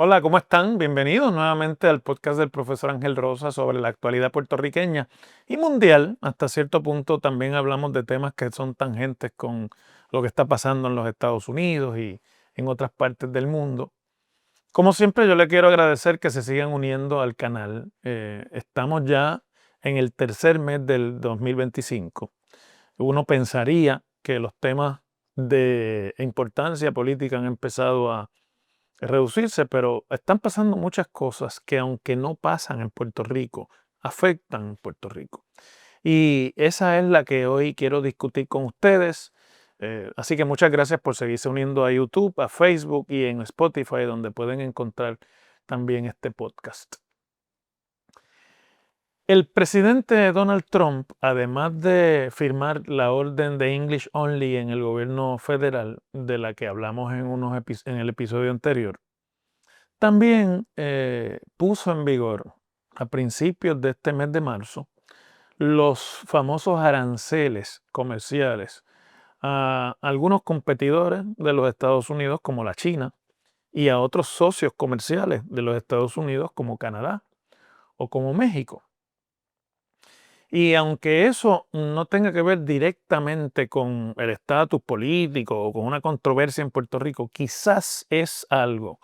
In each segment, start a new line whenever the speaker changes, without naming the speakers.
Hola, ¿cómo están? Bienvenidos nuevamente al podcast del profesor Ángel Rosa sobre la actualidad puertorriqueña y mundial. Hasta cierto punto también hablamos de temas que son tangentes con lo que está pasando en los Estados Unidos y en otras partes del mundo. Como siempre, yo le quiero agradecer que se sigan uniendo al canal. Estamos ya en el tercer mes del 2025. Uno pensaría que los temas de importancia política han empezado a reducirse, pero están pasando muchas cosas que aunque no pasan en Puerto Rico, afectan en Puerto Rico. Y esa es la que hoy quiero discutir con ustedes. Así que muchas gracias por seguirse uniendo a YouTube, a Facebook y en Spotify, donde pueden encontrar también este podcast. El presidente Donald Trump, además de firmar la orden de English Only en el gobierno federal, de la que hablamos en el episodio anterior, también puso en vigor a principios de este mes de marzo los famosos aranceles comerciales a algunos competidores de los Estados Unidos como la China y a otros socios comerciales de los Estados Unidos como Canadá o como México. Y aunque eso no tenga que ver directamente con el estatus político o con una controversia en Puerto Rico, quizás es algo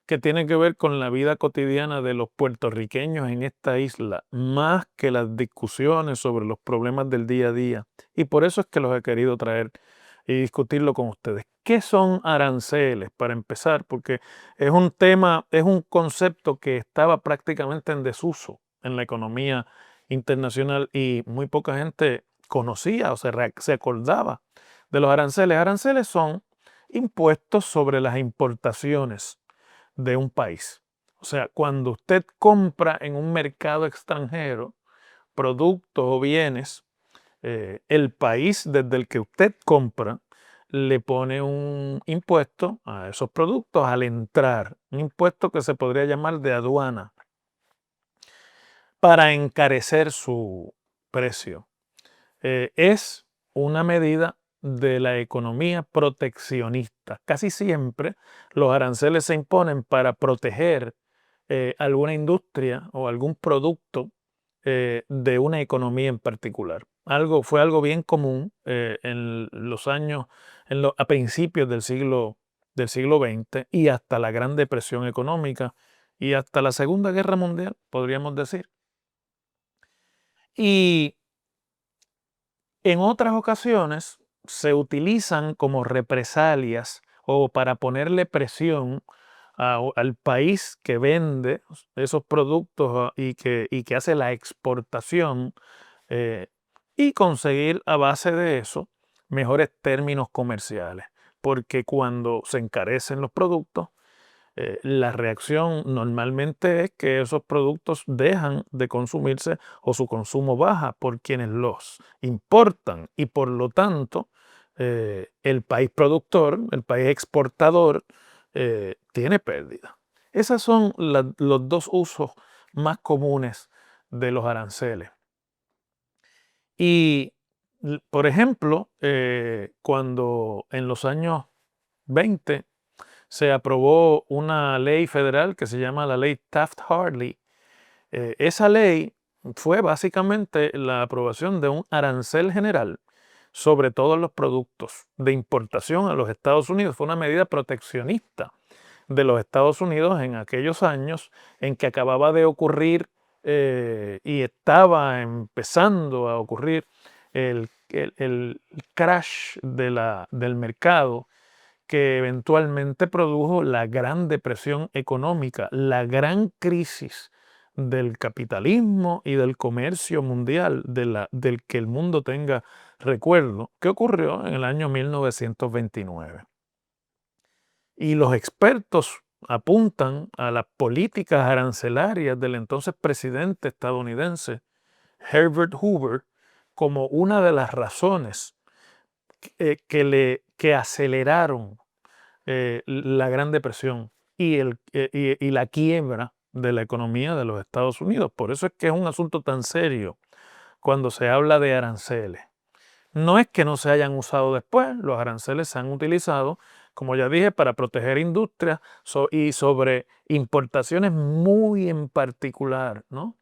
que tiene que ver con la vida cotidiana de los puertorriqueños en esta isla, más que las discusiones sobre los problemas del día a día. Y por eso es que los he querido traer y discutirlo con ustedes. ¿Qué son aranceles? Para empezar, porque es un tema, es un concepto que estaba prácticamente en desuso en la economía internacional y muy poca gente conocía o se acordaba de los aranceles. Aranceles son impuestos sobre las importaciones de un país. O sea, cuando usted compra en un mercado extranjero productos o bienes, el país desde el que usted compra le pone un impuesto a esos productos al entrar, un impuesto que se podría llamar de aduana, para encarecer su precio. Es una medida de la economía proteccionista. Casi siempre los aranceles se imponen para proteger alguna industria o algún producto de una economía en particular. Fue algo bien común en los años, a principios del siglo XX y hasta la Gran Depresión económica y hasta la Segunda Guerra Mundial, podríamos decir. Y en otras ocasiones se utilizan como represalias o para ponerle presión al país que vende esos productos y que hace la exportación eh, y conseguir a base de eso mejores términos comerciales. Porque cuando se encarecen los productos, la reacción normalmente es que esos productos dejan de consumirse o su consumo baja por quienes los importan y por lo tanto el país productor, el país exportador, tiene pérdida. Esos son los dos usos más comunes de los aranceles. Y, por ejemplo, cuando en los años 20 se aprobó una ley federal que se llama la ley Taft-Hartley. Esa ley fue básicamente la aprobación de un arancel general sobre todos los productos de importación a los Estados Unidos. Fue una medida proteccionista de los Estados Unidos en aquellos años en que acababa de ocurrir y estaba empezando a ocurrir el crash del mercado que eventualmente produjo la Gran Depresión económica, la gran crisis del capitalismo y del comercio mundial, del que el mundo tenga recuerdo, que ocurrió en el año 1929. Y los expertos apuntan a las políticas arancelarias del entonces presidente estadounidense Herbert Hoover como una de las razones que aceleraron la Gran Depresión y la quiebra de la economía de los Estados Unidos. Por eso es que es un asunto tan serio cuando se habla de aranceles. No es que no se hayan usado después, los aranceles se han utilizado como ya dije, para proteger industrias y sobre importaciones muy en particular, ¿no?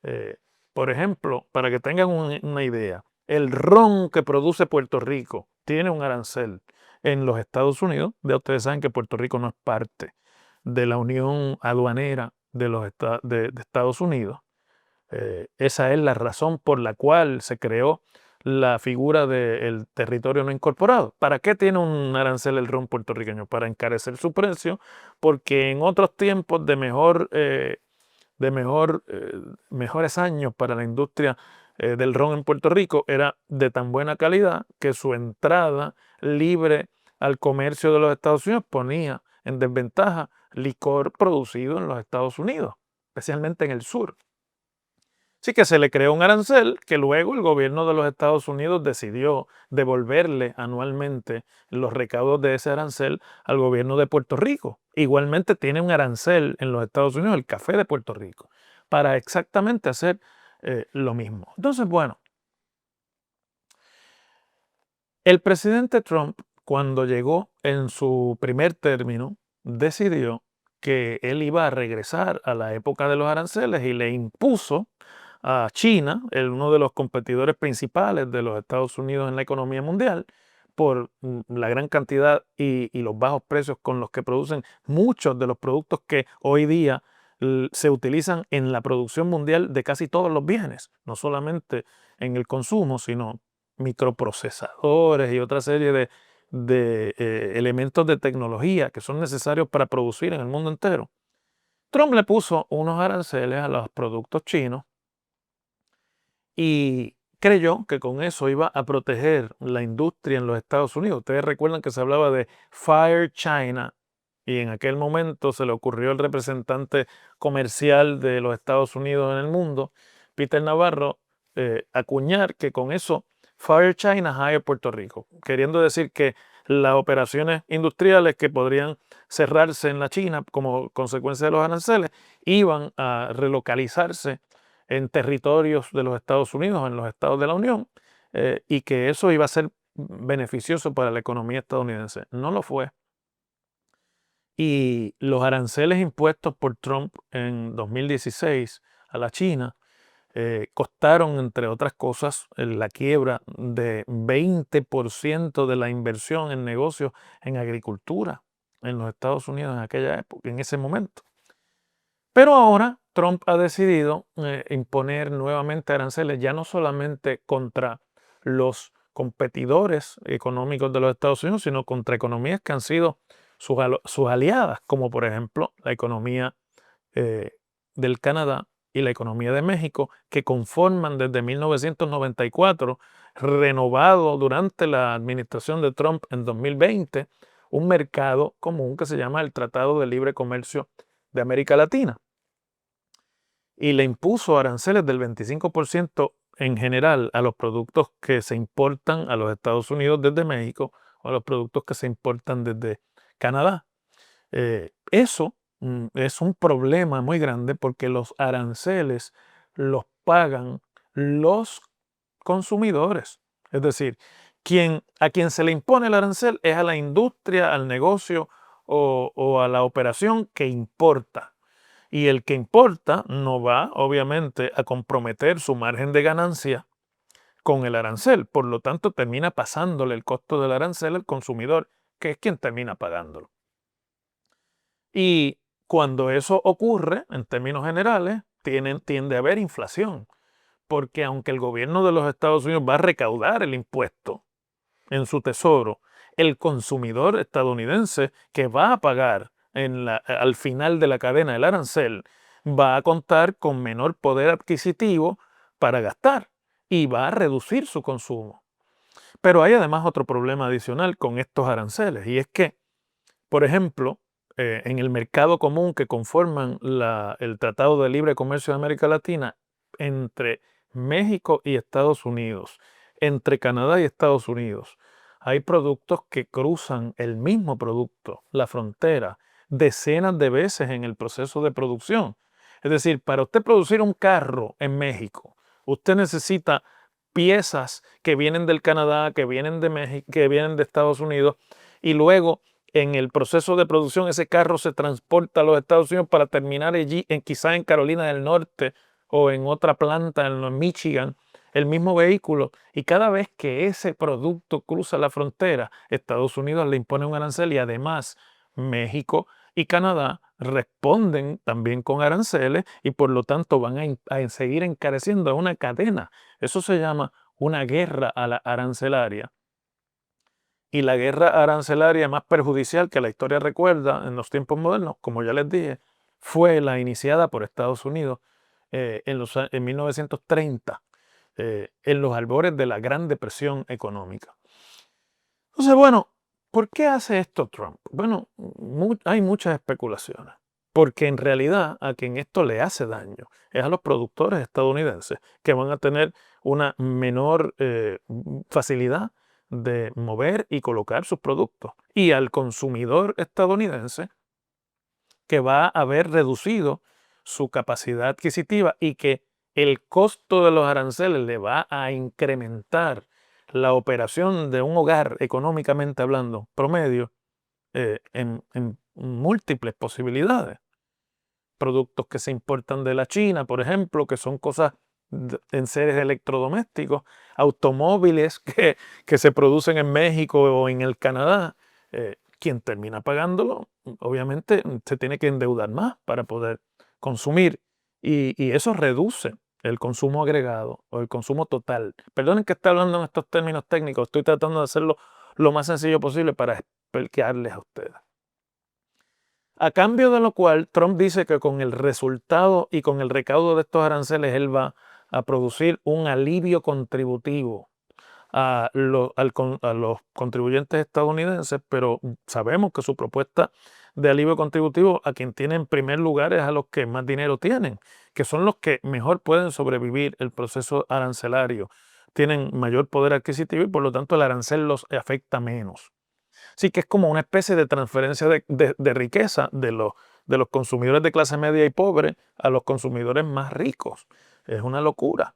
Eh, por ejemplo, para que tengan una idea, el ron que produce Puerto Rico tiene un arancel en los Estados Unidos. Ya ustedes saben que Puerto Rico no es parte de la Unión Aduanera de Estados Unidos. Esa es la razón por la cual se creó la figura del territorio no incorporado. ¿Para qué tiene un arancel el ron puertorriqueño? Para encarecer su precio, porque en otros tiempos mejores años para la industria del ron en Puerto Rico era de tan buena calidad que su entrada libre al comercio de los Estados Unidos ponía en desventaja licor producido en los Estados Unidos, especialmente en el sur. Así que se le creó un arancel que luego el gobierno de los Estados Unidos decidió devolverle anualmente los recaudos de ese arancel al gobierno de Puerto Rico. Igualmente tiene un arancel en los Estados Unidos, el café de Puerto Rico, para exactamente hacer lo mismo. Entonces, bueno, el presidente Trump, cuando llegó en su primer término, decidió que él iba a regresar a la época de los aranceles y le impuso a China, uno de los competidores principales de los Estados Unidos en la economía mundial, por la gran cantidad y los bajos precios con los que producen muchos de los productos que hoy día se utilizan en la producción mundial de casi todos los bienes, no solamente en el consumo, sino microprocesadores y otra serie de elementos de tecnología que son necesarios para producir en el mundo entero. Trump le puso unos aranceles a los productos chinos y creyó que con eso iba a proteger la industria en los Estados Unidos. Ustedes recuerdan que se hablaba de Fire China y en aquel momento se le ocurrió al representante comercial de los Estados Unidos en el mundo, Peter Navarro, acuñar que con eso Fire China, Hire Puerto Rico, queriendo decir que las operaciones industriales que podrían cerrarse en la China como consecuencia de los aranceles iban a relocalizarse en territorios de los Estados Unidos, en los estados de la Unión, y que eso iba a ser beneficioso para la economía estadounidense. No lo fue. Y los aranceles impuestos por Trump en 2016 a la China costaron, entre otras cosas, la quiebra de 20% de la inversión en negocios en agricultura en los Estados Unidos en aquella época, en ese momento. Pero ahora Trump ha decidido imponer nuevamente aranceles, ya no solamente contra los competidores económicos de los Estados Unidos, sino contra economías que han sido sus aliadas, como por ejemplo la economía eh, del Canadá y la economía de México, que conforman desde 1994, renovado durante la administración de Trump en 2020, un mercado común que se llama el Tratado de Libre Comercio de América Latina. Y le impuso aranceles del 25% en general a los productos que se importan a los Estados Unidos desde México o a los productos que se importan desde Canadá. Eso es un problema muy grande porque los aranceles los pagan los consumidores. Es decir, a quien se le impone el arancel es a la industria, al negocio o a la operación que importa. Y el que importa no va, obviamente, a comprometer su margen de ganancia con el arancel. Por lo tanto, termina pasándole el costo del arancel al consumidor, que es quien termina pagándolo. Y cuando eso ocurre, en términos generales, tiende a haber inflación, porque aunque el gobierno de los Estados Unidos va a recaudar el impuesto en su tesoro, el consumidor estadounidense que va a pagar al final de la cadena el arancel va a contar con menor poder adquisitivo para gastar y va a reducir su consumo. Pero hay además otro problema adicional con estos aranceles y es que, por ejemplo, en el mercado común que conforman el Tratado de Libre Comercio de América Latina entre México y Estados Unidos, entre Canadá y Estados Unidos, hay productos que cruzan el mismo producto, la frontera, decenas de veces en el proceso de producción. Es decir, para usted producir un carro en México, usted necesita piezas que vienen del Canadá, que vienen de México, que vienen de Estados Unidos, y luego en el proceso de producción ese carro se transporta a los Estados Unidos para terminar allí, quizá en Carolina del Norte o en otra planta en Michigan, el mismo vehículo, y cada vez que ese producto cruza la frontera, Estados Unidos le impone un arancel y además México y Canadá responden también con aranceles y por lo tanto van a seguir encareciendo una cadena. Eso se llama una guerra a la arancelaria. Y la guerra arancelaria más perjudicial que la historia recuerda en los tiempos modernos, como ya les dije, fue la iniciada por Estados Unidos en 1930, en los albores de la Gran Depresión económica. Entonces, bueno, ¿por qué hace esto Trump? Bueno, hay muchas especulaciones, porque en realidad a quien esto le hace daño es a los productores estadounidenses, que van a tener una menor facilidad de mover y colocar sus productos, y al consumidor estadounidense, que va a haber reducido su capacidad adquisitiva y que el costo de los aranceles le va a incrementar la operación de un hogar, económicamente hablando, promedio, en múltiples posibilidades. Productos que se importan de la China, por ejemplo, que son cosas en seres electrodomésticos, automóviles que se producen en México o en el Canadá. Quien termina pagándolo, obviamente, se tiene que endeudar más para poder consumir y eso reduce el consumo agregado o el consumo total. Perdonen que esté hablando en estos términos técnicos, estoy tratando de hacerlo lo más sencillo posible para explicarles a ustedes. A cambio de lo cual, Trump dice que con el resultado y con el recaudo de estos aranceles, él va a producir un alivio contributivo a los contribuyentes estadounidenses, pero sabemos que su propuesta de alivio contributivo a quien tiene en primer lugar es a los que más dinero tienen, que son los que mejor pueden sobrevivir el proceso arancelario, tienen mayor poder adquisitivo y por lo tanto el arancel los afecta menos. Así que es como una especie de transferencia de riqueza de los consumidores de clase media y pobre a los consumidores más ricos. Es una locura.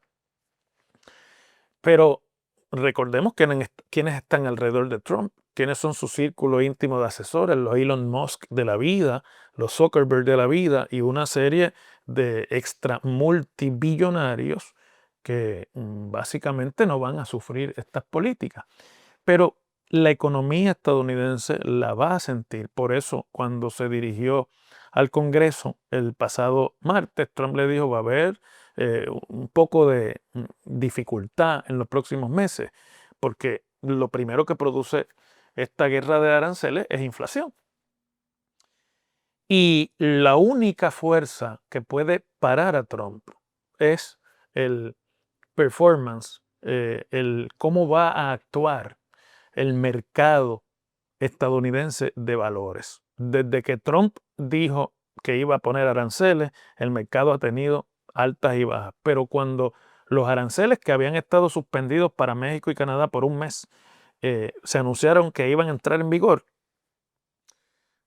Pero recordemos quiénes están alrededor de Trump, quiénes son su círculo íntimo de asesores, los Elon Musk de la vida, los Zuckerberg de la vida y una serie de extra multibillonarios que básicamente no van a sufrir estas políticas. Pero la economía estadounidense la va a sentir. Por eso, cuando se dirigió al Congreso el pasado martes, Trump le dijo va a haber un poco de dificultad en los próximos meses, porque lo primero que produce esta guerra de aranceles es inflación. Y la única fuerza que puede parar a Trump es el performance, el cómo va a actuar el mercado estadounidense de valores. Desde que Trump dijo que iba a poner aranceles, el mercado ha tenido altas y bajas. Pero cuando los aranceles que habían estado suspendidos para México y Canadá por un mes se anunciaron que iban a entrar en vigor,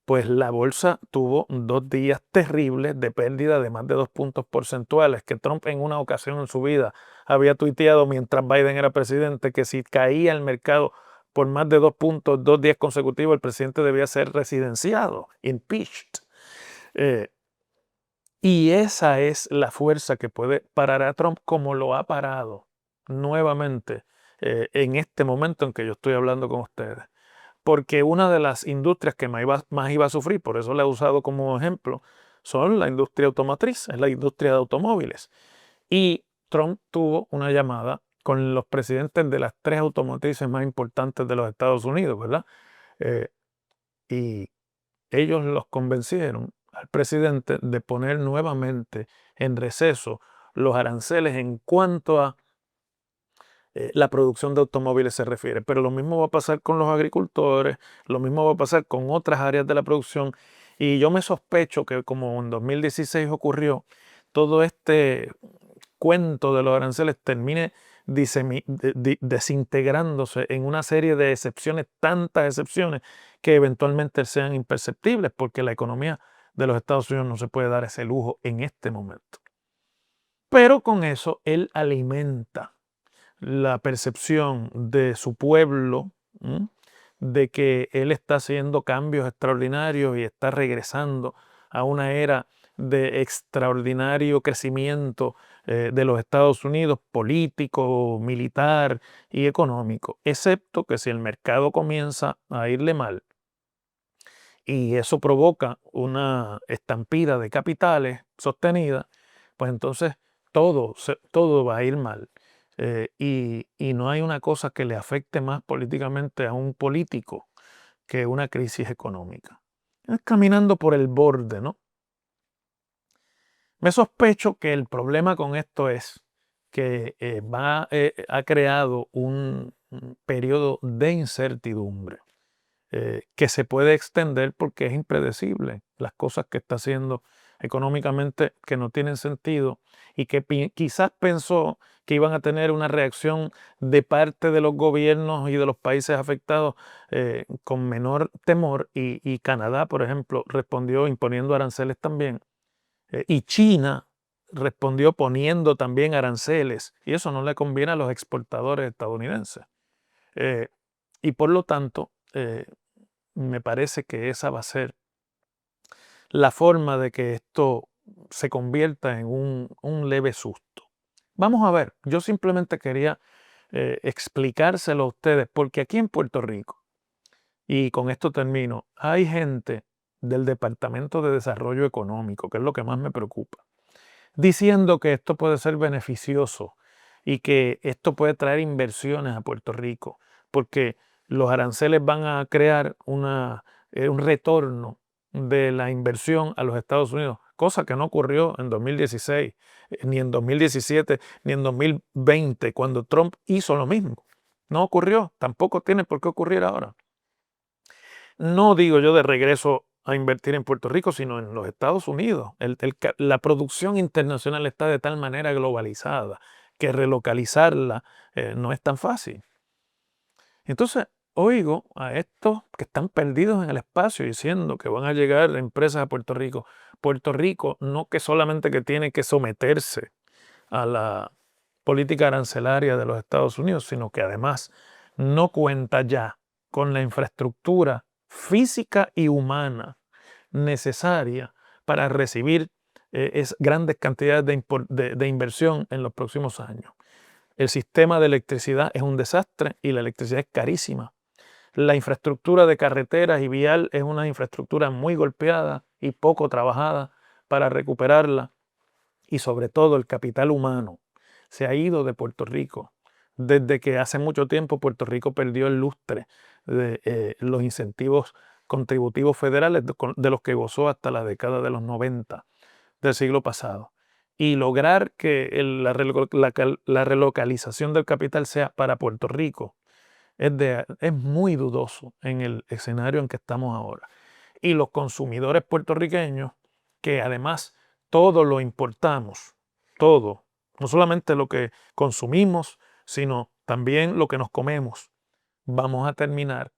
pues la bolsa tuvo 2 días terribles de pérdida de más de 2 puntos porcentuales, que Trump en una ocasión en su vida había tuiteado mientras Biden era presidente que si caía el mercado por más de 2 puntos 2 días consecutivos, el presidente debía ser residenciado, impeached. Y esa es la fuerza que puede parar a Trump como lo ha parado nuevamente en este momento en que yo estoy hablando con ustedes. Porque una de las industrias que más iba a sufrir, por eso la he usado como ejemplo, son la industria automotriz, es la industria de automóviles. Y Trump tuvo una llamada con los presidentes de las 3 automotrices más importantes de los Estados Unidos, ¿verdad? Y ellos los convencieron al presidente de poner nuevamente en receso los aranceles en cuanto a la producción de automóviles se refiere. Pero lo mismo va a pasar con los agricultores, lo mismo va a pasar con otras áreas de la producción. Y yo me sospecho que como en 2016 ocurrió, todo este cuento de los aranceles termine desintegrándose en una serie de excepciones, tantas excepciones, que eventualmente sean imperceptibles, porque la economía de los Estados Unidos no se puede dar ese lujo en este momento. Pero con eso él alimenta la percepción de su pueblo de que él está haciendo cambios extraordinarios y está regresando a una era de extraordinario crecimiento de los Estados Unidos, político, militar y económico, excepto que si el mercado comienza a irle mal y eso provoca una estampida de capitales sostenida, pues entonces todo va a ir mal. Y no hay una cosa que le afecte más políticamente a un político que una crisis económica. Es caminando por el borde, ¿no? Me sospecho que el problema con esto es que ha creado un periodo de incertidumbre que se puede extender porque es impredecible. Las cosas que está haciendo económicamente que no tienen sentido y que quizás pensó que iban a tener una reacción de parte de los gobiernos y de los países afectados con menor temor y Canadá, por ejemplo, respondió imponiendo aranceles también y China respondió poniendo también aranceles y eso no le conviene a los exportadores estadounidenses. Eh, y por lo tanto, me parece que esa va a ser la forma de que esto se convierta en un leve susto. Vamos a ver, yo simplemente quería explicárselo a ustedes, porque aquí en Puerto Rico, y con esto termino, hay gente del Departamento de Desarrollo Económico, que es lo que más me preocupa, diciendo que esto puede ser beneficioso y que esto puede traer inversiones a Puerto Rico, porque los aranceles van a crear un retorno de la inversión a los Estados Unidos, cosa que no ocurrió en 2016, ni en 2017, ni en 2020, cuando Trump hizo lo mismo. No ocurrió, tampoco tiene por qué ocurrir ahora. No digo yo de regreso a invertir en Puerto Rico, sino en los Estados Unidos. La producción internacional está de tal manera globalizada que relocalizarla no es tan fácil. Entonces, oigo a estos que están perdidos en el espacio diciendo que van a llegar empresas a Puerto Rico. Puerto Rico no que solamente que tiene que someterse a la política arancelaria de los Estados Unidos, sino que además no cuenta ya con la infraestructura física y humana necesaria para recibir grandes cantidades de inversión en los próximos años. El sistema de electricidad es un desastre y la electricidad es carísima. La infraestructura de carreteras y vial es una infraestructura muy golpeada y poco trabajada para recuperarla. Y sobre todo el capital humano se ha ido de Puerto Rico. Desde que hace mucho tiempo Puerto Rico perdió el lustre de los incentivos contributivos federales de los que gozó hasta la década de los 90 del siglo pasado. Y lograr que la relocalización del capital sea para Puerto Rico es muy dudoso en el escenario en que estamos ahora. Y los consumidores puertorriqueños, que además todo lo importamos, todo, no solamente lo que consumimos, sino también lo que nos comemos, vamos a terminar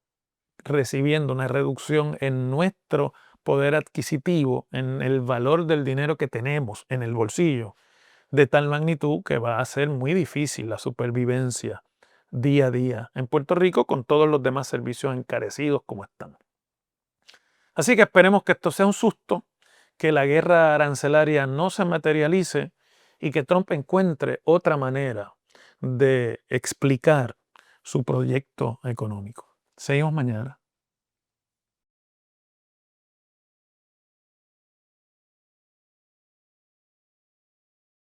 recibiendo una reducción en nuestro poder adquisitivo, en el valor del dinero que tenemos en el bolsillo, de tal magnitud que va a ser muy difícil la supervivencia día a día en Puerto Rico con todos los demás servicios encarecidos como están. Así que esperemos que esto sea un susto, que la guerra arancelaria no se materialice y que Trump encuentre otra manera de explicar su proyecto económico. Seguimos mañana.